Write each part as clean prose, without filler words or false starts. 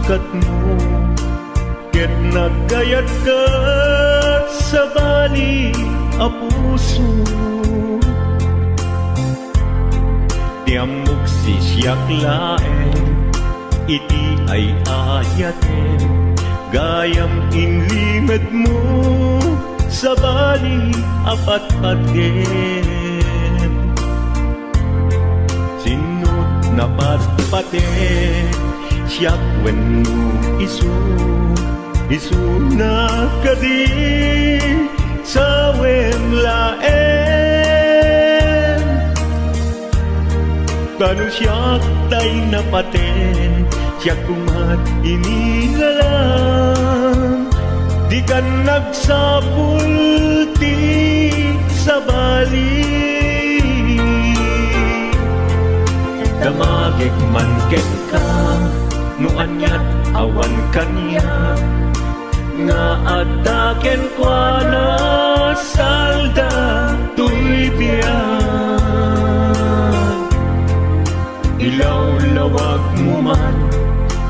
sukat mo, ket nagkayat ka sa bali a puso. Tiamok si siyak laeng, iti ay ayaten, gayam inlimed mo sa bali apat-paten. Sinut na patpaten, siyak wenno isu na kadi sa wemlaen. Kanu siyak tay napaten, siyak kumat inilalang, di ka nagsapulti sa bali. Damagik man ken ka, no anyat awan kanya, nga adaken kwa na salda tuy biyan. Ilaw-lawag mo man,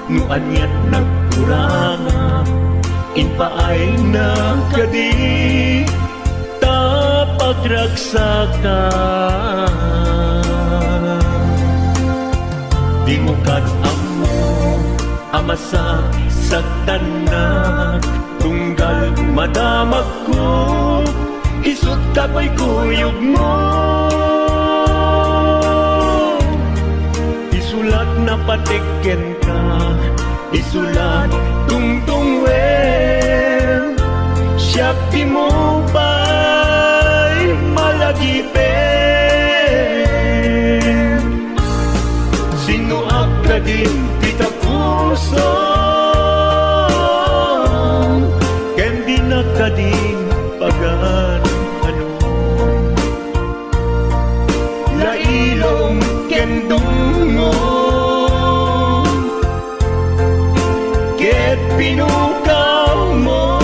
no anyat nagkuranga, inpaay na kadi tapagragsakan. Di mo amo amasak sa tanak, tunggal madamag ko, isut ka ko'y kuyog mo. Isulat na patiken ka, isulat tungtungwen, siyak di mo ba'y malagipen. Sinuak ka din kita puso, ken di na ka din pagan ano. Lailong ken dungon, ket pinukaw mo,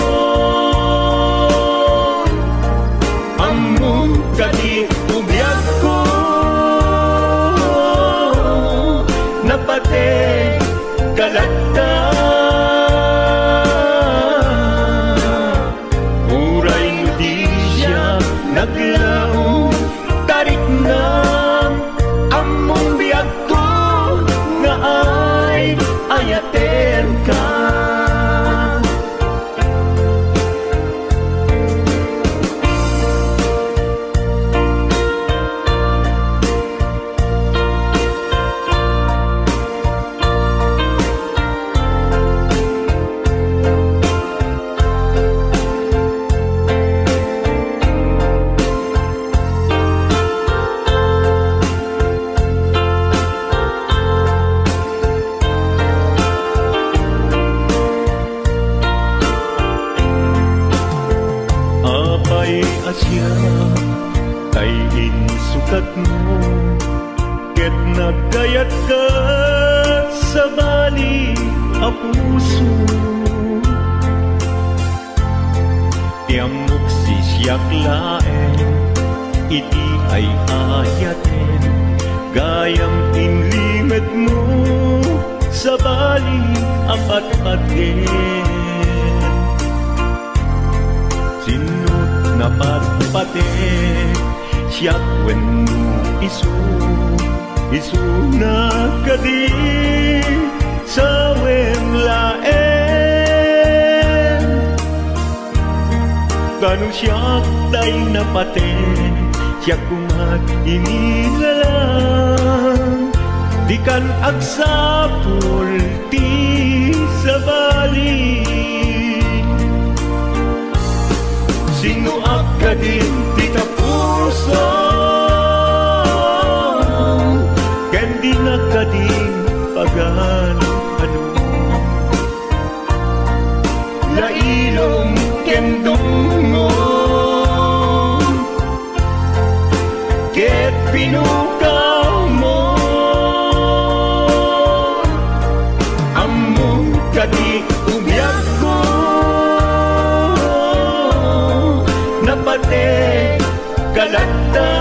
among ka di ubiyag ko, napate kalagta. Uray mo di siya naglaw, tarik na among biyag ko, nga ay ayaten ka. Asya kay insukat mo, ket nagkayat ka sa bali a puso. Tiamok si siyak laeng, iti ay ayaten, gayam inlimed mo sa bali apat-paten. Napatpaten, siyak wenno isu na kadi sa wemlaen. Kanu siyak tay napaten, siyak kumat inilalang, di kan agsapulti sa bali. Sinuak ka din tita puso, ken di na ka din pagan ano. Lailong ken dungon, ket pinukaw mo, among ka di ubiyag ko, napate kalagta.